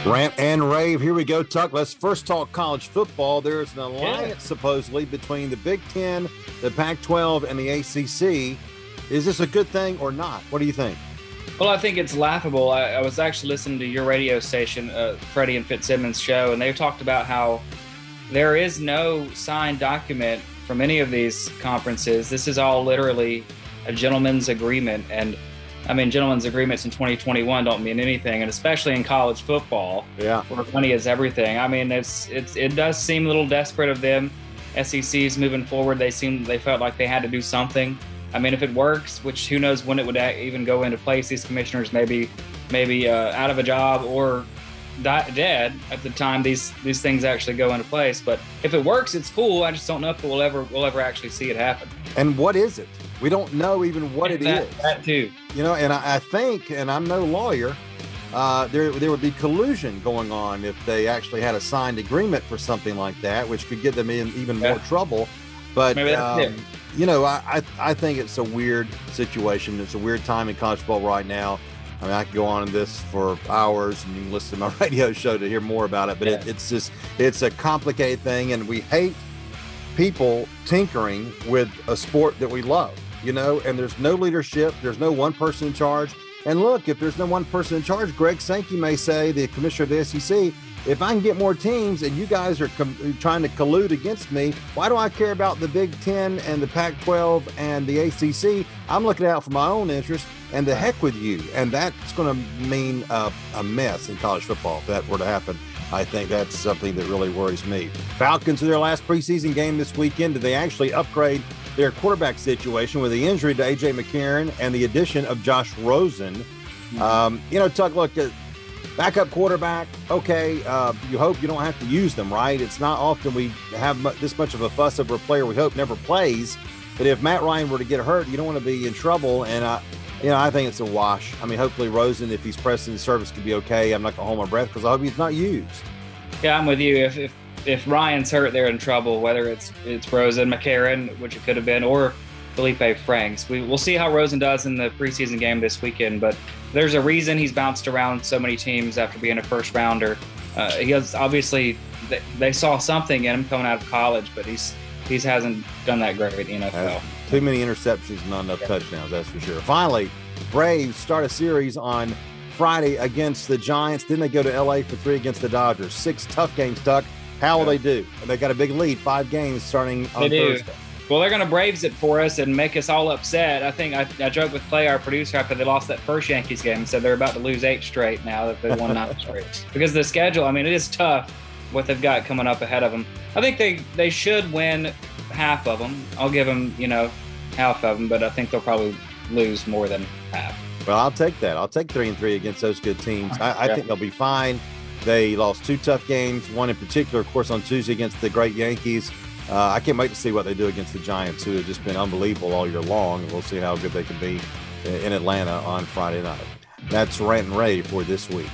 Rant and Rave, here we go, Tuck. Let's first talk college football. There's an alliance supposedly between the Big Ten, the Pac-12, and the ACC. Is this a good thing or not? What do you think? Well, I think it's laughable. I was actually listening to your radio station, Freddie and Fitzsimmons' show, and they talked about how there is no signed document from any of these conferences. This is all literally a gentleman's agreement. And I mean, gentlemen's agreements in 2021 don't mean anything, and especially in college football, where money is everything. I mean, it does seem a little desperate of them. SEC's moving forward. They felt like they had to do something. I mean, if it works, which who knows when it would even go into place. These commissioners may be out of a job or dead at the time these things actually go into place. But if it works, it's cool. I just don't know if we'll ever actually see it happen. And what is it? We don't know even what it is. That too. You know, and I think, and I'm no lawyer, there would be collusion going on if they actually had a signed agreement for something like that, which could get them in even more trouble. But maybe that's it. You know, I think it's a weird situation. It's a weird time in college football right now. I mean, I could go on in this for hours, and you can listen to my radio show to hear more about it. But it's a complicated thing, and we hate people tinkering with a sport that we love. You know, and there's no leadership. There's no one person in charge. And look, if there's no one person in charge, Greg Sankey may say, the commissioner of the SEC, if I can get more teams and you guys are trying to collude against me, why do I care about the Big Ten and the Pac-12 and the ACC? I'm looking out for my own interest, and the heck with you. And that's going to mean a mess in college football if that were to happen. I think that's something that really worries me. Falcons in their last preseason game this weekend. Did they actually upgrade their quarterback situation with the injury to A.J. McCarron and the addition of Josh Rosen? You know, Tuck, look, backup quarterback, okay, you hope you don't have to use them, right? It's not often we have this much of a fuss over a player we hope never plays. But if Matt Ryan were to get hurt, you don't want to be in trouble. And, you know, I think it's a wash. I mean, hopefully Rosen, if he's pressing the service, could be okay. I'm not going to hold my breath because I hope he's not used. Yeah, I'm with you. If Ryan's hurt, they're in trouble, whether it's Rosen, McCarron, which it could have been, or Felipe Franks. We'll see how Rosen does in the preseason game this weekend, but there's a reason he's bounced around so many teams after being a first rounder. He has obviously they saw something in him coming out of college, but he hasn't done that great in the NFL. Too many interceptions and not enough touchdowns, that's for sure. Finally, Braves start a series on Friday against the Giants. Then they go to L.A. for 3 against the Dodgers. 6 tough games, Tuck. How will they do? They got a big lead, 5 games starting on Thursday. Well, they're going to Braves it for us and make us all upset. I think I joked with Clay, our producer, after they lost that first Yankees game, and said they're about to lose 8 straight now that they won 9 straight. Because the schedule, I mean, it is tough what they've got coming up ahead of them. I think they should win half of them. I'll give them, half of them, but I think they'll probably lose more than half. Well, I'll take that. I'll take 3-3 against those good teams. I think they'll be fine. They lost 2 tough games, one in particular, of course, on Tuesday against the great Yankees. I can't wait to see what they do against the Giants, who have just been unbelievable all year long. And we'll see how good they can be in Atlanta on Friday night. That's Rant and Rave for this week.